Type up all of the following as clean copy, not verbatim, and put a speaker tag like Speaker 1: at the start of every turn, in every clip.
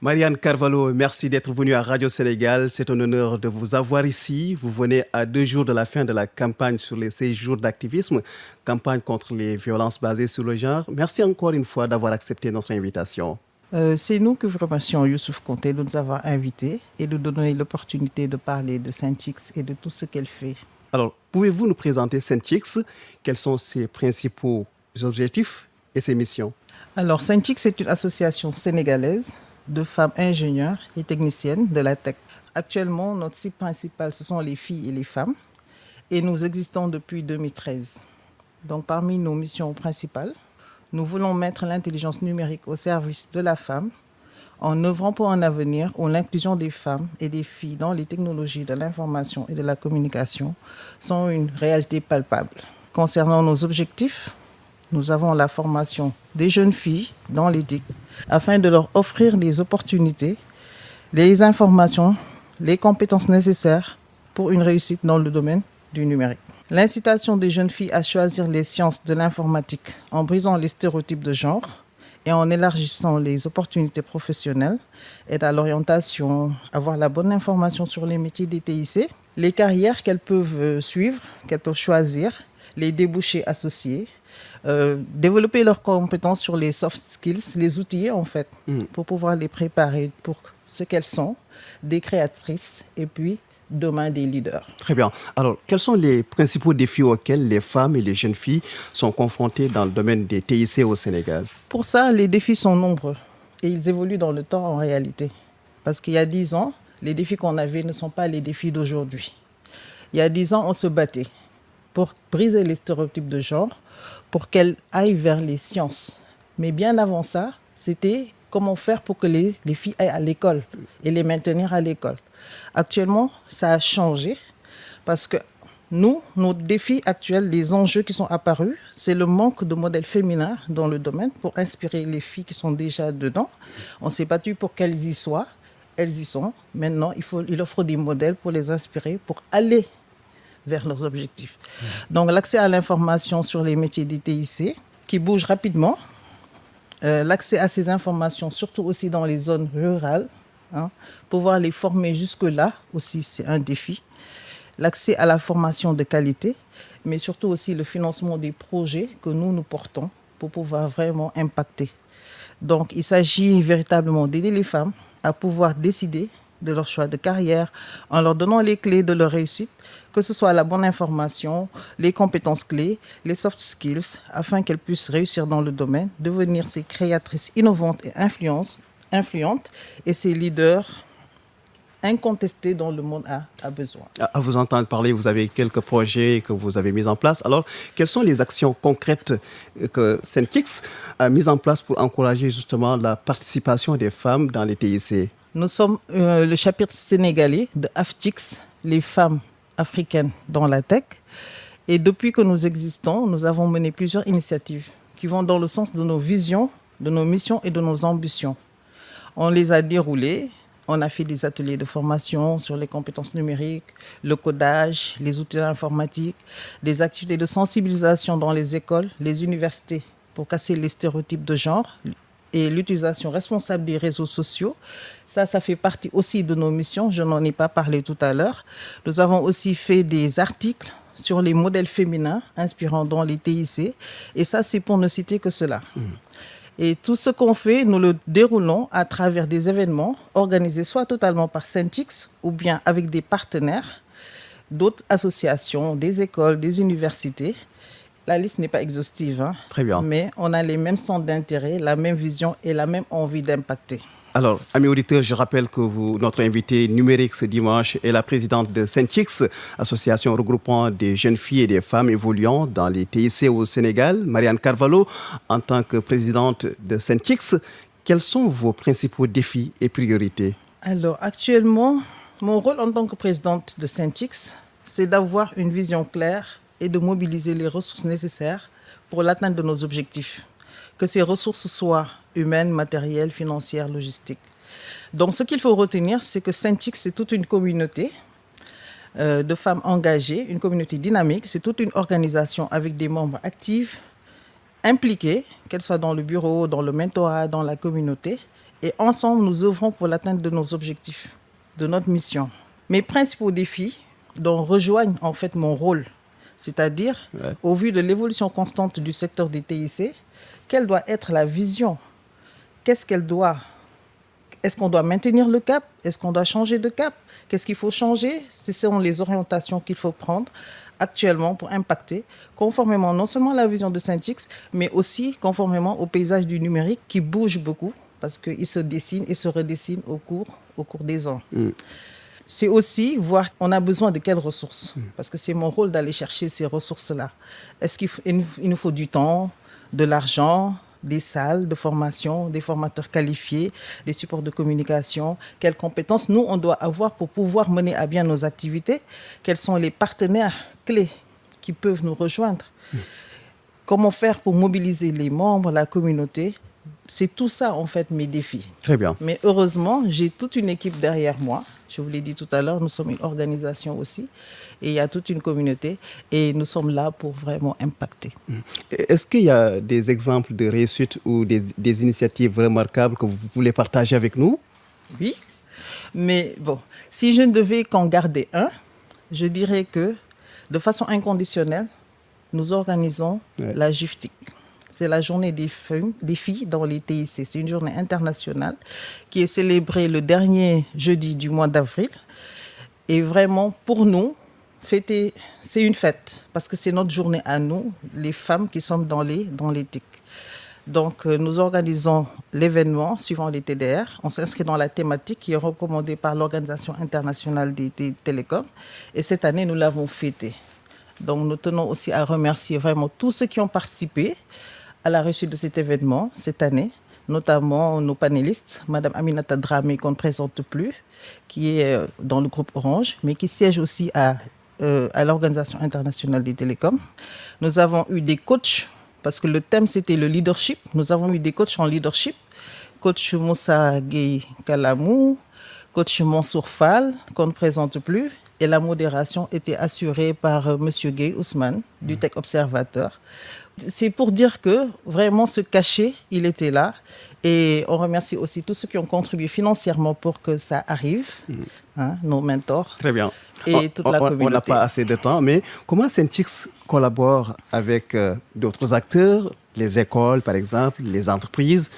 Speaker 1: Marianne Carvalho, merci d'être venue à Radio Sénégal. C'est un honneur de vous avoir ici. Vous venez à 2 jours de la fin de la campagne sur les 6 jours d'activisme, campagne contre les violences basées sur le genre. Merci encore une fois d'avoir accepté notre invitation.
Speaker 2: C'est nous que vous remercions, Youssouf Konté, de nous avoir invités et de nous donner l'opportunité de parler de Saint-Chix et de tout ce qu'elle fait.
Speaker 1: Alors, pouvez-vous nous présenter Saint-Chix? Quels sont ses principaux objectifs et ses missions?
Speaker 2: Alors, Saint-Chix est une association sénégalaise de femmes ingénieures et techniciennes de la tech. Actuellement, notre cible principale, ce sont les filles et les femmes, et nous existons depuis 2013. Donc, parmi nos missions principales, nous voulons mettre l'intelligence numérique au service de la femme en œuvrant pour un avenir où l'inclusion des femmes et des filles dans les technologies de l'information et de la communication sont une réalité palpable. Concernant nos objectifs, nous avons la formation des jeunes filles dans l'éthique afin de leur offrir des opportunités, les informations, les compétences nécessaires pour une réussite dans le domaine du numérique. L'incitation des jeunes filles à choisir les sciences de l'informatique en brisant les stéréotypes de genre et en élargissant les opportunités professionnelles aide à l'orientation, avoir la bonne information sur les métiers des TIC, les carrières qu'elles peuvent suivre, qu'elles peuvent choisir, les débouchés associés, développer leurs compétences sur les soft skills, les outils en fait, pour pouvoir les préparer pour ce qu'elles sont, des créatrices et puis demain des leaders.
Speaker 1: Très bien. Alors, quels sont les principaux défis auxquels les femmes et les jeunes filles sont confrontées dans le domaine des TIC au Sénégal?
Speaker 2: Pour ça, les défis sont nombreux et ils évoluent dans le temps en réalité. Parce qu'il y a 10 ans, les défis qu'on avait ne sont pas les défis d'aujourd'hui. Il y a 10 ans, on se battait pour briser les stéréotypes de genre, pour qu'elles aillent vers les sciences. Mais bien avant ça, c'était comment faire pour que les filles aillent à l'école et les maintenir à l'école. Actuellement, ça a changé parce que nous, nos défis actuels, les enjeux qui sont apparus, c'est le manque de modèles féminins dans le domaine pour inspirer les filles qui sont déjà dedans. On s'est battu pour qu'elles y soient, elles y sont. Maintenant, il offre des modèles pour les inspirer, pour aller vers leurs objectifs. Donc, l'accès à l'information sur les métiers des TIC qui bougent rapidement, l'accès à ces informations, surtout aussi dans les zones rurales, pouvoir les former jusque-là aussi, c'est un défi. L'accès à la formation de qualité, mais surtout aussi le financement des projets que nous portons pour pouvoir vraiment impacter. Donc, il s'agit véritablement d'aider les femmes à pouvoir décider de leur choix de carrière en leur donnant les clés de leur réussite, que ce soit la bonne information, les compétences clés, les soft skills, afin qu'elles puissent réussir dans le domaine, devenir ces créatrices innovantes et influentes et ces leaders incontestés dont le monde a besoin.
Speaker 1: À vous entendre parler, vous avez quelques projets que vous avez mis en place. Alors, quelles sont les actions concrètes que Saint-Chix a mises en place pour encourager justement la participation des femmes dans les TIC?
Speaker 2: Nous sommes le chapitre sénégalais de AFTIX, les femmes africaines dans la tech. Et depuis que nous existons, nous avons mené plusieurs initiatives qui vont dans le sens de nos visions, de nos missions et de nos ambitions. On les a déroulées. On a fait des ateliers de formation sur les compétences numériques, le codage, les outils informatiques, des activités de sensibilisation dans les écoles, les universités pour casser les stéréotypes de genre et l'utilisation responsable des réseaux sociaux. Ça fait partie aussi de nos missions. Je n'en ai pas parlé tout à l'heure. Nous avons aussi fait des articles sur les modèles féminins inspirants dans les TIC. Et ça, c'est pour ne citer que cela. Et tout ce qu'on fait, nous le déroulons à travers des événements organisés soit totalement par Saint-Chix ou bien avec des partenaires, d'autres associations, des écoles, des universités. La liste n'est pas exhaustive,
Speaker 1: Très bien.
Speaker 2: Mais on a les mêmes centres d'intérêt, la même vision et la même envie d'impacter.
Speaker 1: Alors, amis auditeurs, je rappelle que notre invitée numérique ce dimanche est la présidente de Saint-Chix, association regroupant des jeunes filles et des femmes évoluant dans les TIC au Sénégal. Marianne Carvalho, en tant que présidente de Saint-Chix, quels sont vos principaux défis et priorités?
Speaker 2: Alors, actuellement, mon rôle en tant que présidente de Saint-Chix, c'est d'avoir une vision claire et de mobiliser les ressources nécessaires pour l'atteinte de nos objectifs. Que ces ressources soient humaines, matérielles, financières, logistiques. Donc, ce qu'il faut retenir, c'est que Saint-Chix, c'est toute une communauté de femmes engagées, une communauté dynamique. C'est toute une organisation avec des membres actifs, impliqués, qu'elles soient dans le bureau, dans le mentorat, dans la communauté, Et ensemble, nous œuvrons pour l'atteinte de nos objectifs, de notre mission. Mes principaux défis dont rejoignent en fait mon rôle, c'est-à-dire, au vu de l'évolution constante du secteur des TIC, quelle doit être la vision? Qu'est-ce qu'elle doit? Est-ce qu'on doit maintenir le cap? Est-ce qu'on doit changer de cap? Qu'est-ce qu'il faut changer? Ce sont les orientations qu'il faut prendre actuellement pour impacter, conformément non seulement à la vision de Saint-X, mais aussi conformément au paysage du numérique qui bouge beaucoup, parce qu'il se dessine et se redessine au cours des ans. C'est aussi voir qu'on a besoin de quelles ressources, parce que c'est mon rôle d'aller chercher ces ressources-là. Est-ce qu'il nous faut du temps, de l'argent, des salles de formation, des formateurs qualifiés, des supports de communication, quelles compétences nous, on doit avoir pour pouvoir mener à bien nos activités, quels sont les partenaires clés qui peuvent nous rejoindre, comment faire pour mobiliser les membres, la communauté. C'est tout ça, en fait, mes défis.
Speaker 1: Très bien.
Speaker 2: Mais heureusement, j'ai toute une équipe derrière moi. Je vous l'ai dit tout à l'heure, nous sommes une organisation aussi. Et il y a toute une communauté. Et nous sommes là pour vraiment impacter.
Speaker 1: Est-ce qu'il y a des exemples de réussite ou des initiatives remarquables que vous voulez partager avec nous?
Speaker 2: Oui. Mais bon, si je ne devais qu'en garder un, je dirais que, de façon inconditionnelle, nous organisons la GIFTIC. C'est la journée des filles dans les TIC. C'est une journée internationale qui est célébrée le dernier jeudi du mois d'avril. Et vraiment, pour nous, fêter, c'est une fête parce que c'est notre journée à nous, les femmes qui sommes dans les TIC. Donc, nous organisons l'événement suivant les TDR. On s'inscrit dans la thématique qui est recommandée par l'Organisation internationale des télécoms. Et cette année, nous l'avons fêtée. Donc, nous tenons aussi à remercier vraiment tous ceux qui ont participé à la réussite de cet événement cette année, notamment nos panélistes, Madame Aminata Dramé, qu'on ne présente plus, qui est dans le groupe Orange, mais qui siège aussi à l'Organisation internationale des télécoms. Nous avons eu des coachs, parce que le thème c'était le leadership. Nous avons eu des coachs en leadership, coach Moussa Gueye Kalamou, coach Mansour Fall, qu'on ne présente plus, et la modération était assurée par Monsieur Gueye Ousmane, du Tech Observateur. C'est pour dire que vraiment ce cachet, il était là. Et on remercie aussi tous ceux qui ont contribué financièrement pour que ça arrive, nos mentors.
Speaker 1: Très bien.
Speaker 2: Et toute la communauté.
Speaker 1: On n'a pas assez de temps, mais comment Saint-X collabore avec d'autres acteurs, les écoles par exemple, les entreprises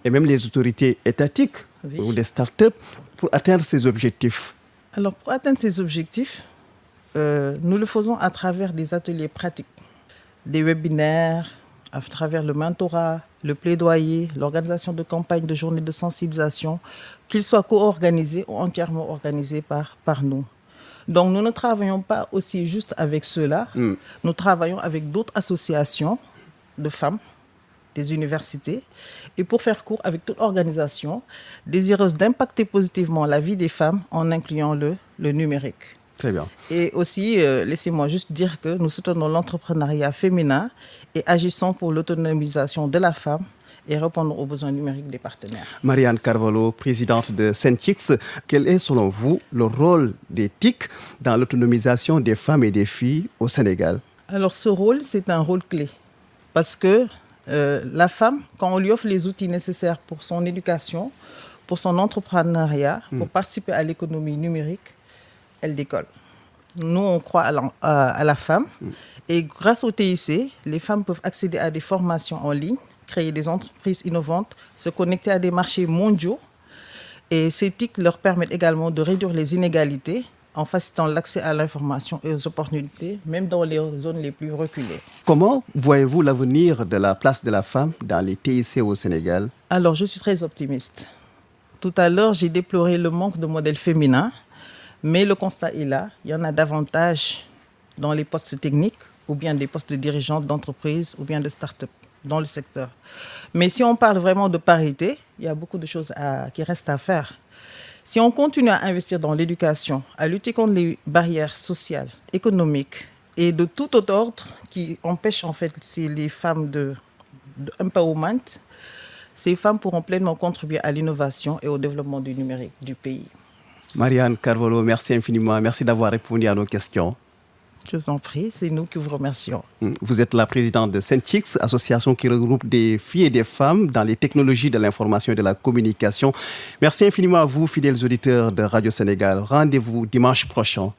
Speaker 1: et même les autorités étatiques ou les startups pour atteindre ces objectifs?
Speaker 2: Alors pour atteindre ces objectifs, nous le faisons à travers des ateliers pratiques, des webinaires, à travers le mentorat, le plaidoyer, l'organisation de campagnes, de journées de sensibilisation, qu'ils soient co-organisés ou entièrement organisés par nous. Donc nous ne travaillons pas aussi juste avec ceux-là, nous travaillons avec d'autres associations de femmes, des universités, et pour faire court, avec toute organisation désireuse d'impacter positivement la vie des femmes en incluant le numérique.
Speaker 1: Très bien.
Speaker 2: Et aussi, laissez-moi juste dire que nous soutenons l'entrepreneuriat féminin et agissons pour l'autonomisation de la femme et répondre aux besoins numériques des partenaires.
Speaker 1: Marianne Carvalho, présidente de Saint-X, quel est selon vous le rôle des TIC dans l'autonomisation des femmes et des filles au Sénégal?
Speaker 2: Alors ce rôle, c'est un rôle clé parce que la femme, quand on lui offre les outils nécessaires pour son éducation, pour son entrepreneuriat, pour participer à l'économie numérique, elle décolle. Nous, on croit à la femme. Et grâce au TIC, les femmes peuvent accéder à des formations en ligne, créer des entreprises innovantes, se connecter à des marchés mondiaux. Et ces TIC leur permettent également de réduire les inégalités en facilitant l'accès à l'information et aux opportunités, même dans les zones les plus reculées.
Speaker 1: Comment voyez-vous l'avenir de la place de la femme dans les TIC au Sénégal?
Speaker 2: Alors, je suis très optimiste. Tout à l'heure, j'ai déploré le manque de modèles féminins. Mais le constat est là, il y en a davantage dans les postes techniques ou bien des postes de dirigeantes d'entreprises ou bien de start-up dans le secteur. Mais si on parle vraiment de parité, il y a beaucoup de choses qui restent à faire. Si on continue à investir dans l'éducation, à lutter contre les barrières sociales, économiques et de tout autre ordre qui empêchent en fait les femmes de empowerment, ces femmes pourront pleinement contribuer à l'innovation et au développement du numérique du pays.
Speaker 1: Marianne Carvalho, merci infiniment. Merci d'avoir répondu à nos questions.
Speaker 2: Je vous en prie, c'est nous qui vous remercions.
Speaker 1: Vous êtes la présidente de Sentix, association qui regroupe des filles et des femmes dans les technologies de l'information et de la communication. Merci infiniment à vous, fidèles auditeurs de Radio Sénégal. Rendez-vous dimanche prochain